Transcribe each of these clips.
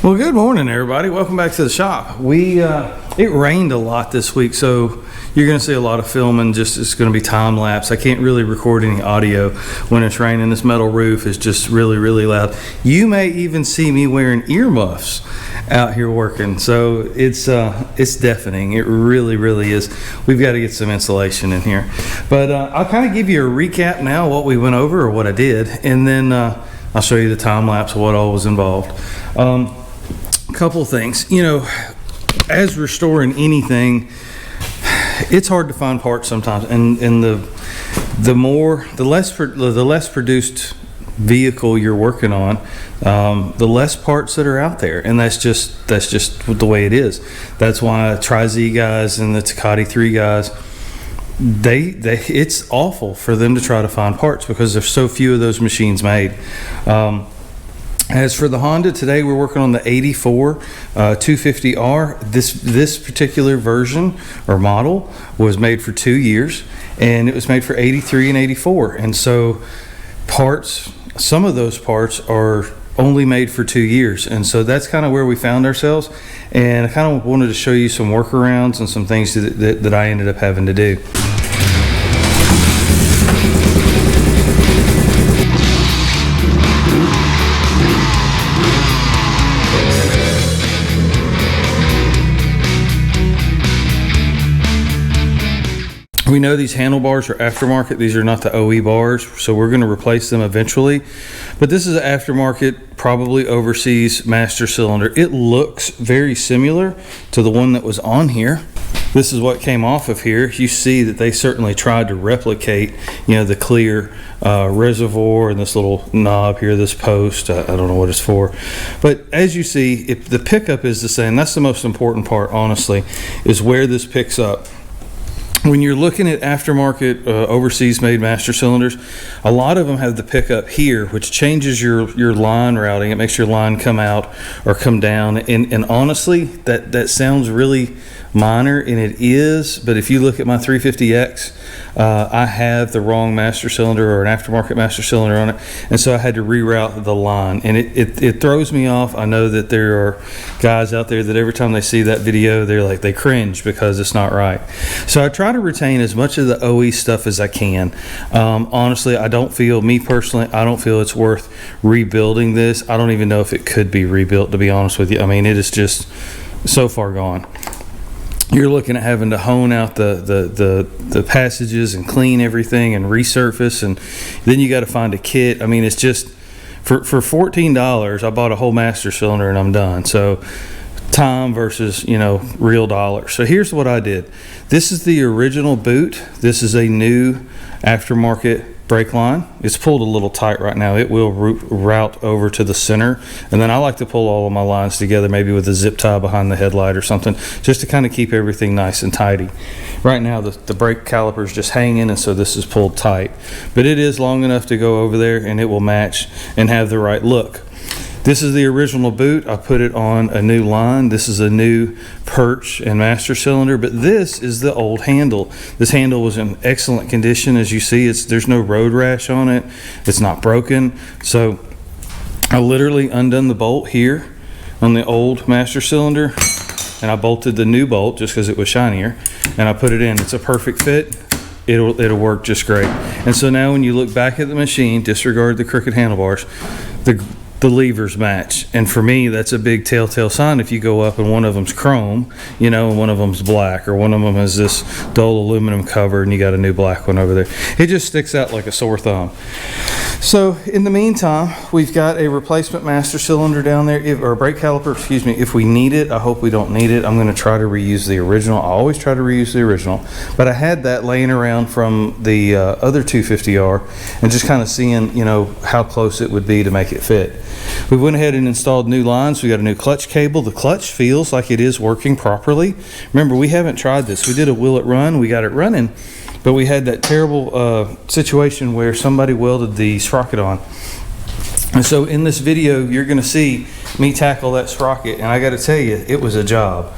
Well, good morning, everybody. Welcome back to the shop. It rained a lot this week, so you're going to see a lot of filming. Just it's going to be time lapse. I can't really record any audio when it's raining. This metal roof is just really, really loud. You may even see me wearing earmuffs out here working, so it's deafening. It really, really is. We've got to get some insulation in here, but I'll kind of give you a recap now what we went over or what I did, and then I'll show you the time lapse of what all was involved. Couple things, you know, as restoring anything, it's hard to find parts sometimes, and the less produced vehicle you're working on, the less parts that are out there, and that's just the way it is. That's why Tri-Z guys and the Ducati 3 guys, it's awful for them to try to find parts because there's so few of those machines made. As for the Honda, today we're working on the 84 250R. This particular version or model was made for 2 years, and it was made for 83 and 84. And so some of those parts are only made for 2 years. And so that's kind of where we found ourselves. And I kind of wanted to show you some workarounds and some things that I ended up having to do. We know these handlebars are aftermarket. These are not the OE bars, so we're going to replace them eventually. But this is an aftermarket, probably overseas master cylinder. It looks very similar to the one that was on here. This is what came off of here. You see that they certainly tried to replicate, you know, the clear reservoir and this little knob here, this post. I don't know what it's for. But as you see, if the pickup is the same, that's the most important part, honestly, is where this picks up. When you're looking at aftermarket overseas made master cylinders, a lot of them have the pickup here, which changes your line routing. It makes your line come out or come down, and honestly that sounds really minor, and it is, but if you look at my 350X, I have the wrong master cylinder or an aftermarket master cylinder on it, and so I had to reroute the line, and it throws me off. I know that there are guys out there that every time they see that video, they cringe because it's not right. So I try to retain as much of the OE stuff as I can. Honestly, me personally, I don't feel it's worth rebuilding this. I don't even know if it could be rebuilt, to be honest with you. I mean, it is just so far gone. You're looking at having to hone out the passages and clean everything and resurface, and then you got to find a kit. I mean, it's just for $14 I bought a whole master cylinder and I'm done. So time versus, you know, real dollars. So here's what I did. This is the original boot. This is a new aftermarket brake line. It's pulled a little tight right now. It will route over to the center, and then I like to pull all of my lines together, maybe with a zip tie behind the headlight or something, just to kind of keep everything nice and tidy. Right now the brake caliper is just hanging, and so this is pulled tight, but it is long enough to go over there and it will match and have the right look. This is the original boot. I put it on a new line. This is a new perch and master cylinder, but this is the old handle. This handle was in excellent condition. As you see, there's no road rash on it. It's not broken. So I literally undone the bolt here on the old master cylinder, and I bolted the new bolt just because it was shinier, and I put it in. It's a perfect fit. It'll work just great. And so now when you look back at the machine, disregard the crooked handlebars, the levers match, and for me that's a big telltale sign. If you go up and one of them's chrome, you know, and one of them's black, or one of them has this dull aluminum cover and you got a new black one over there, it just sticks out like a sore thumb. So in the meantime, we've got a replacement master cylinder down there, or a brake caliper, excuse me, if we need it. I hope we don't need it. I'm going to try to reuse the original. I always try to reuse the original, but I had that laying around from the other 250R, and just kind of seeing, you know, how close it would be to make it fit. We went ahead and installed new lines. We got a new clutch cable. The clutch feels like it is working properly. Remember, we haven't tried this. We did a will it run. We got it running, but we had that terrible situation where somebody welded the sprocket on. And so in this video, you're going to see me tackle that sprocket, and I got to tell you, it was a job.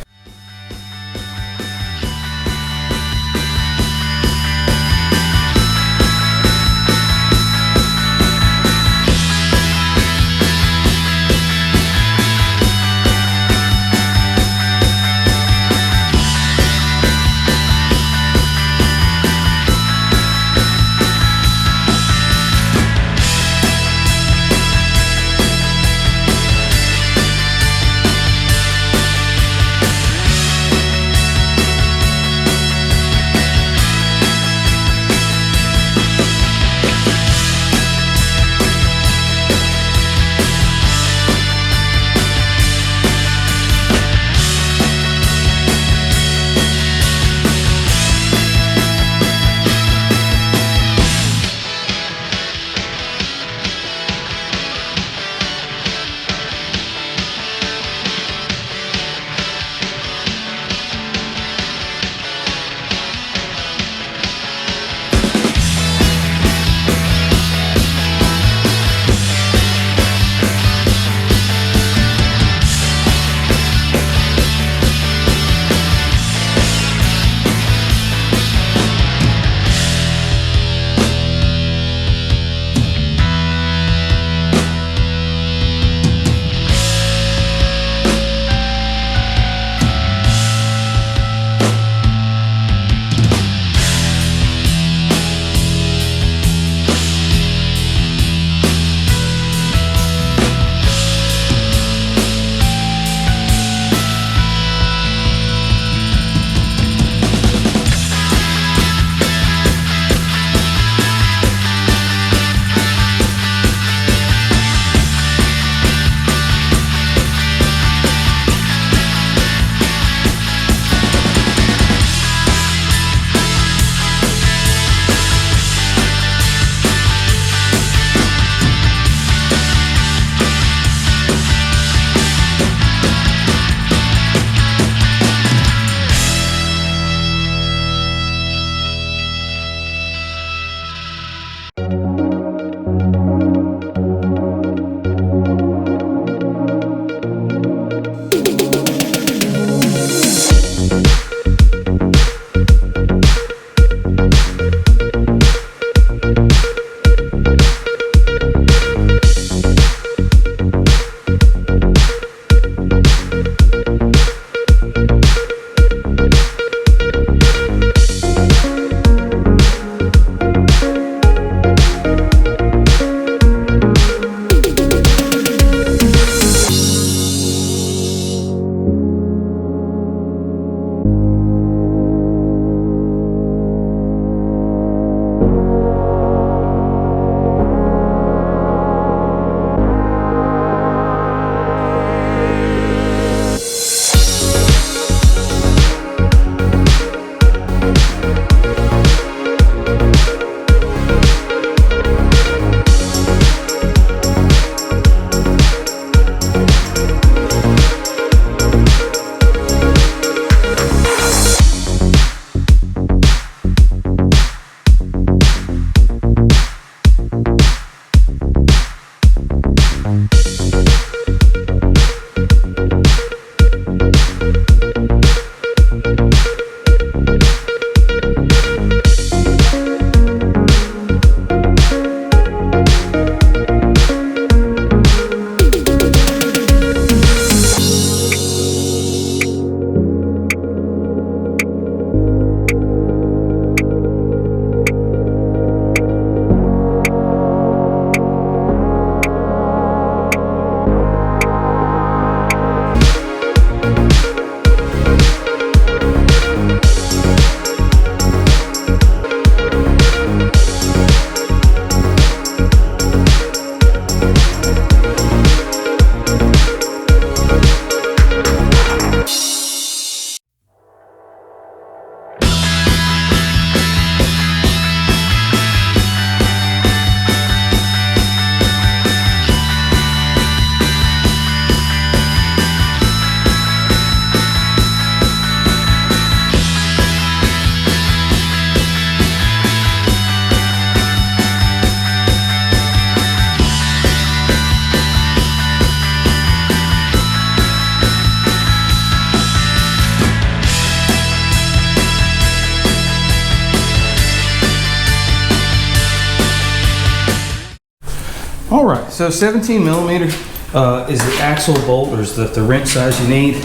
All right, so 17 millimeter is the axle bolt, or is the wrench size you need.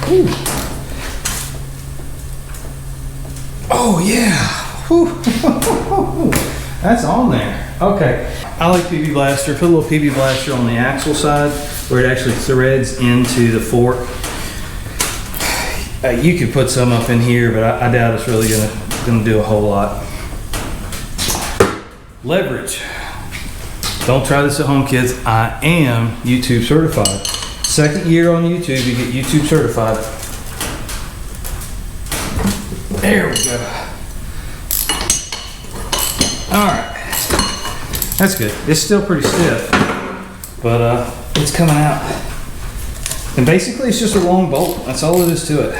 Ooh. Oh yeah, whew. That's on there. Okay, I like PB Blaster. Put a little PB Blaster on the axle side where it actually threads into the fork. You could put some up in here, but I doubt it's really gonna do a whole lot. Leverage. Don't try this at home, kids. I am YouTube certified. Second year on YouTube, you get YouTube certified. There we go. All right, that's good. It's still pretty stiff, but it's coming out. And basically it's just a long bolt. That's all it is to it.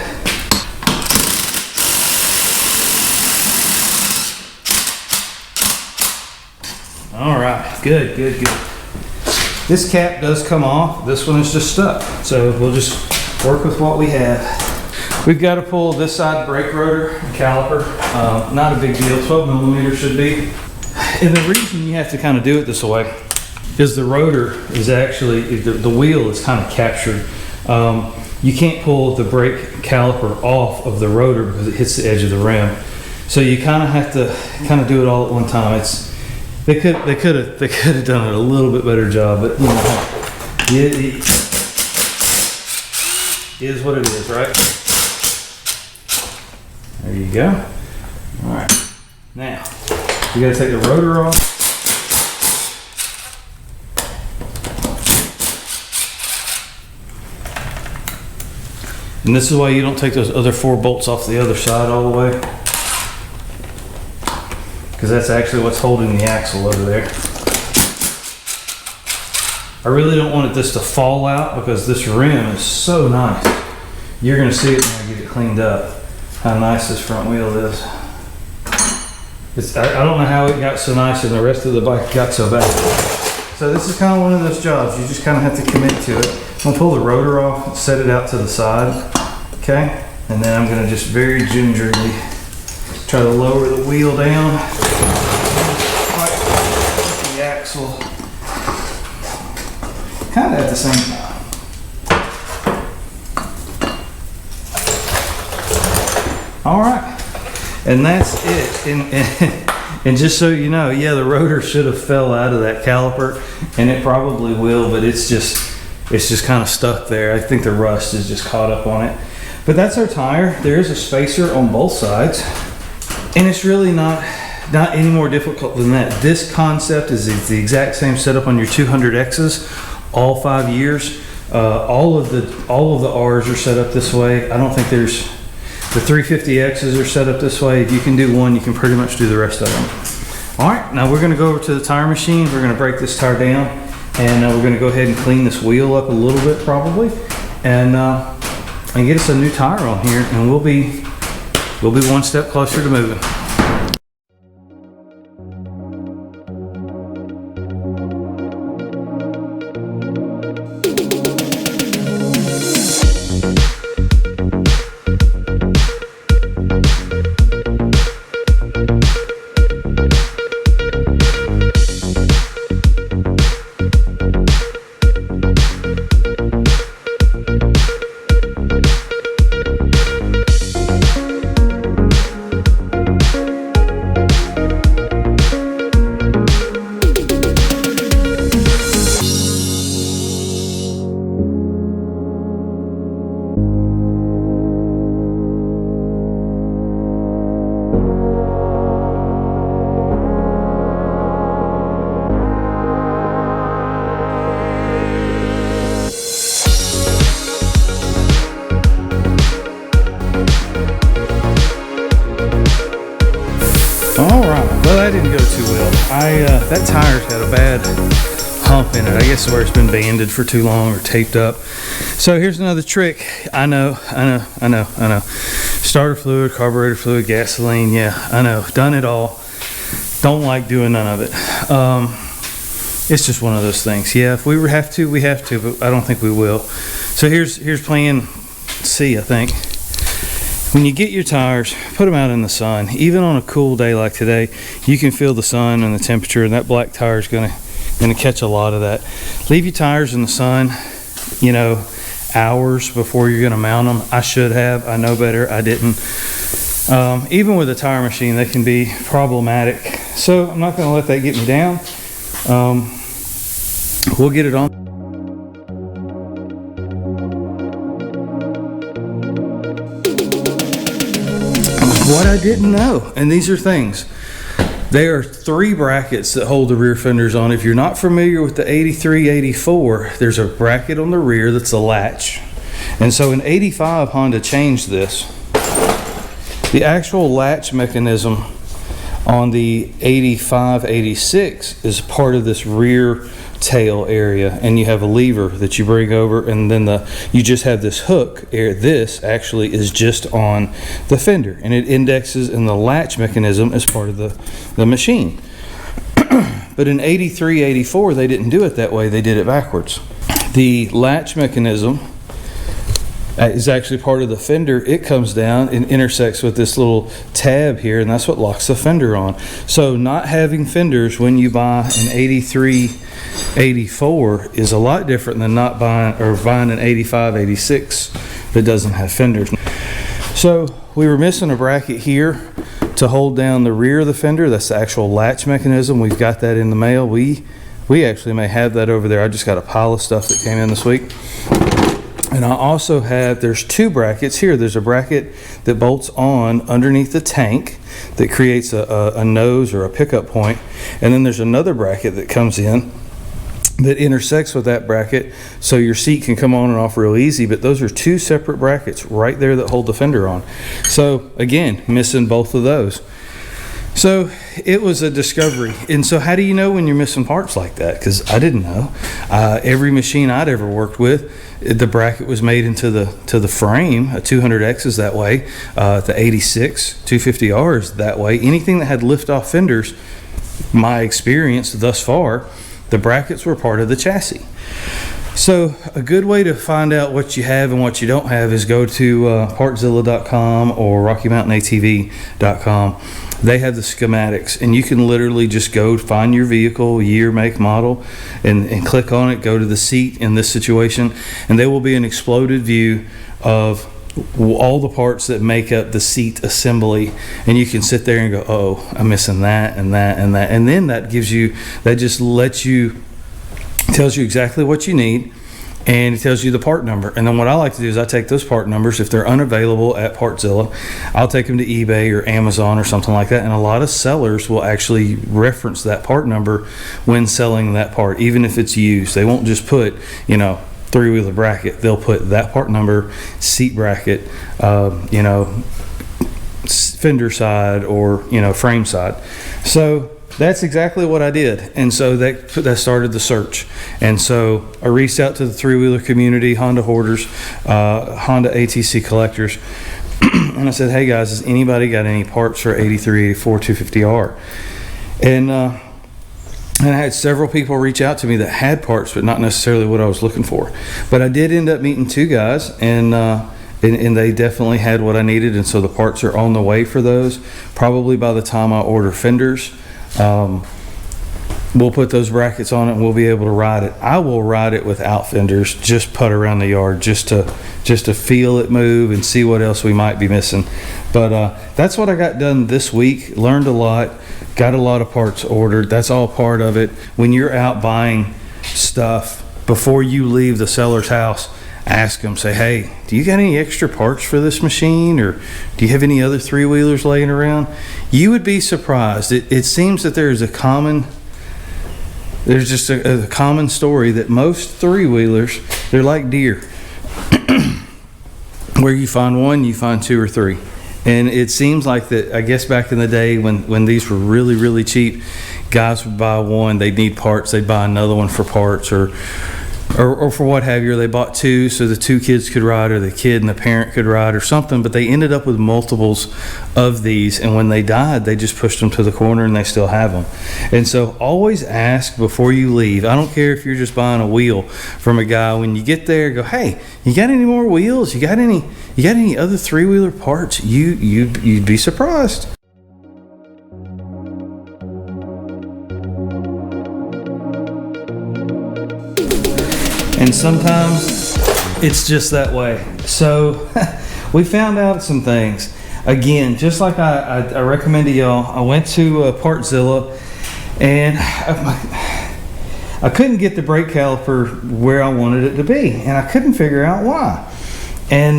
All right, good, good, good. This cap does come off. This one is just stuck. So we'll just work with what we have. We've got to pull this side brake rotor and caliper. Not a big deal, 12 millimeters should be. And the reason you have to kind of do it this way is the rotor is actually, the wheel is kind of captured. You can't pull the brake caliper off of the rotor because it hits the edge of the rim. So you kind of have to kind of do it all at one time. They could have done it a little bit better job, but you know, it is what it is, right? There you go. All right. Now you got to take the rotor off. And this is why you don't take those other 4 bolts off the other side all the way, because that's actually what's holding the axle over there. I really don't want this to fall out because this rim is so nice. You're going to see it when I get it cleaned up, how nice this front wheel is. I don't know how it got so nice and the rest of the bike got so bad. So this is kind of one of those jobs. You just kind of have to commit to it. I'm going to pull the rotor off, set it out to the side, okay? And then I'm going to just very gingerly try to lower the wheel down. The axle. Kind of at the same time. All right. And that's it. And just so you know, yeah, the rotor should have fell out of that caliper, and it probably will, but it's just kind of stuck there. I think the rust is just caught up on it. But that's our tire. There's a spacer on both sides, and it's really not any more difficult than that. This concept is the exact same setup on your 200Xs, all 5 years. All of the R's are set up this way. I don't think there's. The 350Xs are set up this way. If you can do one, you can pretty much do the rest of them. All right, now we're gonna go over to the tire machine. We're gonna break this tire down, and we're gonna go ahead and clean this wheel up a little bit probably, and get us a new tire on here, and we'll be one step closer to moving. That didn't go too well. That tire's got a bad hump in it. I guess where it's been banded for too long or taped up. So here's another trick. I know. Starter fluid, carburetor fluid, gasoline. Yeah, I know. Done it all. Don't like doing none of it. It's just one of those things. Yeah, if we have to, we have to, but I don't think we will. So here's plan C, I think. when you get your tires, put them out in the sun. Even on a cool day like today, you can feel the sun and the temperature, and that black tire is gonna catch a lot of that. Leave your tires in the sun, you know, hours before you're gonna mount them. I should have, I know better, I didn't. Even with a tire machine, they can be problematic. So I'm not gonna let that get me down. We'll get it on. What I didn't know, and these are things, there are 3 brackets that hold the rear fenders on. If you're not familiar with the 83, 84, there's a bracket on the rear that's a latch. And so in 85, Honda changed this. The actual latch mechanism on the 85, 86 is part of this rear tail area, and you have a lever that you bring over, and then you just have this hook. This actually is just on the fender, and it indexes, and the latch mechanism is part of the machine. But in 83, 84, they didn't do it that way. They did it backwards. The latch mechanism is actually part of the fender. It comes down and intersects with this little tab here, and that's what locks the fender on. So not having fenders when you buy an 83, 84 is a lot different than not buying an 85, 86 that doesn't have fenders. So we were missing a bracket here to hold down the rear of the fender. That's the actual latch mechanism. We've got that in the mail. We actually may have that over there. I just got a pile of stuff that came in this week. And I also have, there's 2 brackets here. There's a bracket that bolts on underneath the tank that creates a nose or a pickup point. And then there's another bracket that comes in that intersects with that bracket, so your seat can come on and off real easy. But those are 2 separate brackets right there that hold the fender on. So again, missing both of those. So it was a discovery. And so how do you know when you're missing parts like that? Because I didn't know. Every machine I'd ever worked with, the bracket was made into the frame. A 200X is that way. The 86 250R is that way. Anything that had lift-off fenders, my experience thus far, the brackets were part of the chassis. So a good way to find out what you have and what you don't have is go to partzilla.com or RockyMountainATV.com. They have the schematics, and you can literally just go find your vehicle, year, make, model, and click on it, go to the seat in this situation, and there will be an exploded view of all the parts that make up the seat assembly, and you can sit there and go, oh, I'm missing that and that and that, and then that gives you, that just lets you, tells you exactly what you need, and it tells you the part number. And then what I like to do is I take those part numbers, if they're unavailable at Partzilla, I'll take them to eBay or Amazon or something like that, and a lot of sellers will actually reference that part number when selling that part, even if it's used. They won't just put, you know, 3-wheeler bracket. They'll put that part number, seat bracket, you know, fender side, or, you know, frame side. So that's exactly what I did, and so that started the search. And so I reached out to the 3-wheeler community, Honda hoarders, Honda ATC collectors, and I said, hey guys, has anybody got any parts for 83, 84, 250R? And I had several people reach out to me that had parts, but not necessarily what I was looking for. But I did end up meeting 2 guys, and they definitely had what I needed, and so the parts are on the way for those. Probably by the time I order fenders, we'll put those brackets on it and we'll be able to ride it. I will ride it without fenders, just putt around the yard, just to feel it move and see what else we might be missing. But that's what I got done this week. Learned a lot, got a lot of parts ordered. That's all part of it. When you're out buying stuff, before you leave the seller's house, ask them, say, hey, do you got any extra parts for this machine, or do you have any other 3-wheelers laying around? You would be surprised. It seems that there's just a common story that most 3-wheelers, they're like deer. Where you find one, you find 2 or 3. And it seems like that, I guess back in the day when these were really, really cheap, guys would buy one, they'd need parts, they'd buy another one for parts, or or for what have you, or they bought two so the two kids could ride, or the kid and the parent could ride or something, but they ended up with multiples of these, and when they died, they just pushed them to the corner and they still have them. And so always ask before you leave. I don't care if you're just buying a wheel from a guy. When you get there, go, hey, you got any more wheels? You got any other three-wheeler parts? You'd be surprised. And sometimes it's just that way. So we found out some things. Again, just like I recommended y'all, I went to Partzilla, and I couldn't get the brake caliper where I wanted it to be, and I couldn't figure out why. And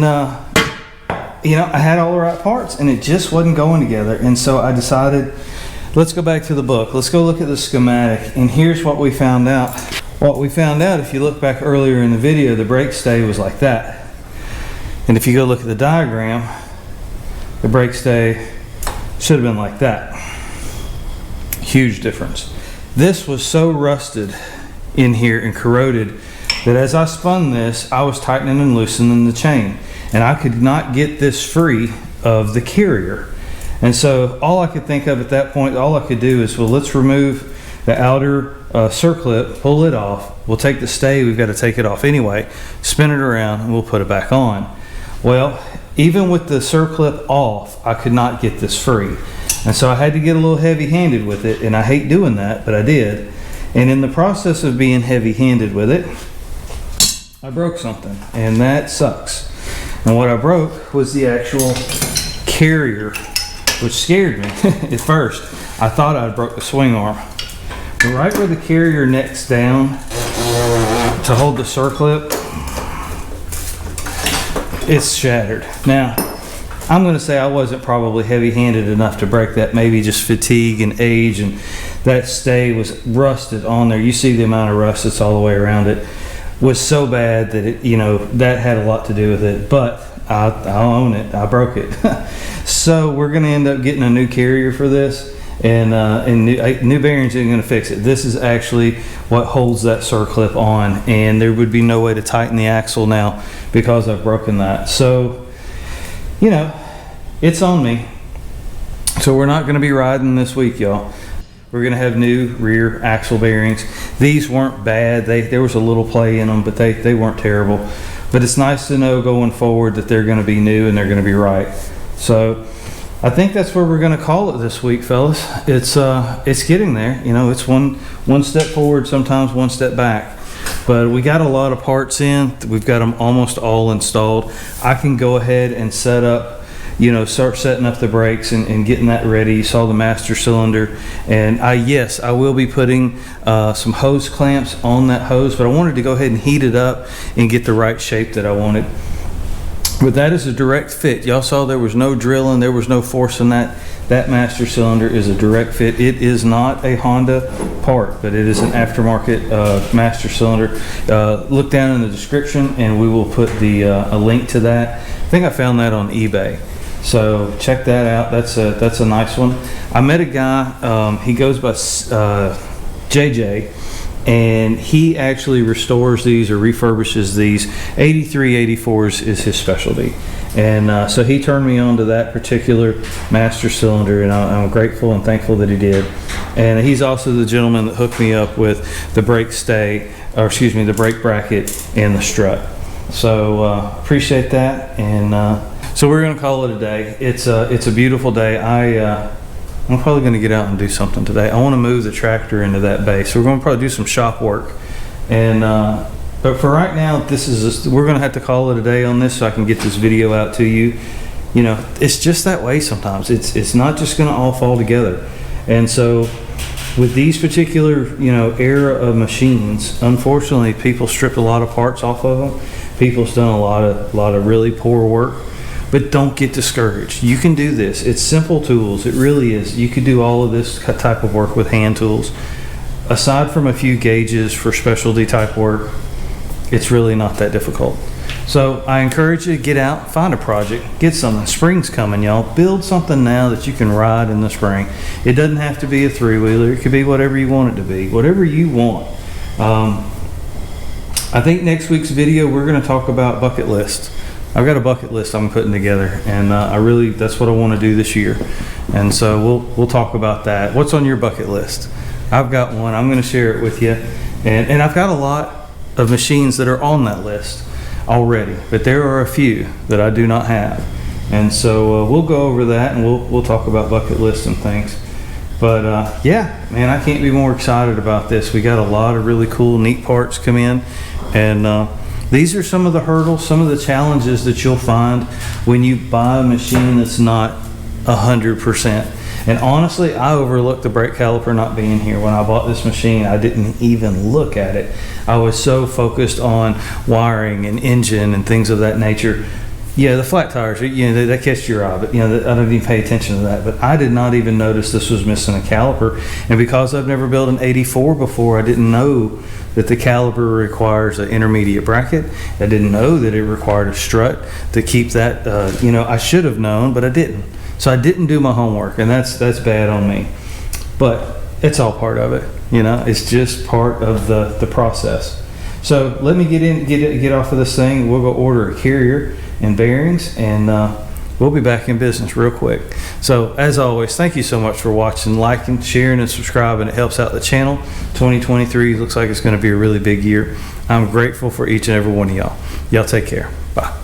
you know, I had all the right parts and it just wasn't going together. And so I decided, let's go back to the book. Let's go look at the schematic. And here's what we found out. What we found out, if you look back earlier in the video, the brake stay was like that. And if you go look at the diagram, the brake stay should have been like that. Huge difference. This was so rusted in here and corroded that as I spun this, I was tightening and loosening the chain. And I could not get this free of the carrier. And so all I could think of at that point, all I could do is, well, let's remove the outer circlip, pull it off. We'll take the stay, we've got to take it off anyway, spin it around, and we'll put it back on. Well, even with the circlip off, I could not get this free. And so I had to get a little heavy-handed with it, and I hate doing that, but I did. And in the process of being heavy-handed with it, I broke something, and that sucks. And what I broke was the actual carrier, which scared me at first. I thought I broke the swing arm. But right where the carrier necks down to hold the circlip, it's shattered. Now, I'm going to say I wasn't probably heavy-handed enough to break that, maybe just fatigue and age, and that stay was rusted on there. You see the amount of rust that's all the way around it. Was so bad that it, you know, that had a lot to do with it, but I'll own it. I broke it. So we're going to end up getting a new carrier for this, and new bearings ain't going to fix it. This is actually what holds that circlip on, and there would be no way to tighten the axle now because I've broken that. So, you know, it's on me. So we're not going to be riding this week, y'all. We're going to have new rear axle bearings. These weren't bad. There was a little play in them, but they weren't terrible. But it's nice to know going forward that they're going to be new and they're going to be right. So I think that's where we're going to call it this week, fellas. It's getting there. You know, it's one step forward, sometimes one step back. But we got a lot of parts in. We've got them almost all installed. I can go ahead and set up, you know, start setting up the brakes and getting that ready. You saw the master cylinder, and yes, I will be putting some hose clamps on that hose, but I wanted to go ahead and heat it up and get the right shape that I wanted. But that is a direct fit. Y'all saw there was no drilling, there was no forcing that. That master cylinder is a direct fit. It is not a Honda part, but it is an aftermarket master cylinder. Look down in the description and we will put a link to that. I think I found that on eBay. So check that out. That's a nice one. I met a guy, he goes by JJ, and he actually restores these or refurbishes these. 83, 84s is his specialty. And so he turned me on to that particular master cylinder, and I'm grateful and thankful that he did. And he's also the gentleman that hooked me up with the brake stay, or excuse me, the brake bracket and the strut. So appreciate that. And so we're going to call it a day. It's a beautiful day. I'm probably going to get out and do something today. I want to move the tractor into that bay, so we're going to probably do some shop work. And but for right now, we're going to have to call it a day on this, so I can get this video out to you. You know, it's just that way sometimes. It's not just going to all fall together. And so with these particular, you know, era of machines, unfortunately, people stripped a lot of parts off of them. People's done a lot of really poor work. But don't get discouraged. You can do this. It's simple tools. It really is. You could do all of this type of work with hand tools. Aside from a few gauges for specialty type work, it's really not that difficult. So I encourage you to get out, find a project, get something. Spring's coming, y'all. Build something now that you can ride in the spring. It doesn't have to be a three-wheeler. It could be whatever you want it to be, whatever you want. I think next week's video, we're going to talk about bucket list. I've got a bucket list I'm putting together, and that's what I want to do this year. And so we'll talk about that. What's on your bucket list? I've got one. I'm going to share it with you. And I've got a lot of machines that are on that list already, but there are a few that I do not have. And so we'll go over that, and we'll talk about bucket lists and things. But yeah, man, I can't be more excited about this. We got a lot of really cool, neat parts come in, and these are some of the hurdles, some of the challenges that you'll find when you buy a machine that's not 100%. And honestly, I overlooked the brake caliper not being here. When I bought this machine, I didn't even look at it. I was so focused on wiring and engine and things of that nature. Yeah, the flat tires, that catch your eye, but I don't even pay attention to that. But I did not even notice this was missing a caliper. And because I've never built an 84 before, I didn't know that the caliper requires an intermediate bracket. I didn't know that it required a strut to keep that, I should have known, but I didn't. So I didn't do my homework, and that's bad on me. But it's all part of it, it's just part of the process. So let me get off of this thing. We'll go order a carrier and bearings, and we'll be back in business real quick. So as always, thank you so much for watching, liking, sharing, and subscribing. It helps out the channel. 2023 looks like it's going to be a really big year. I'm grateful for each and every one of y'all. Y'all take care. Bye.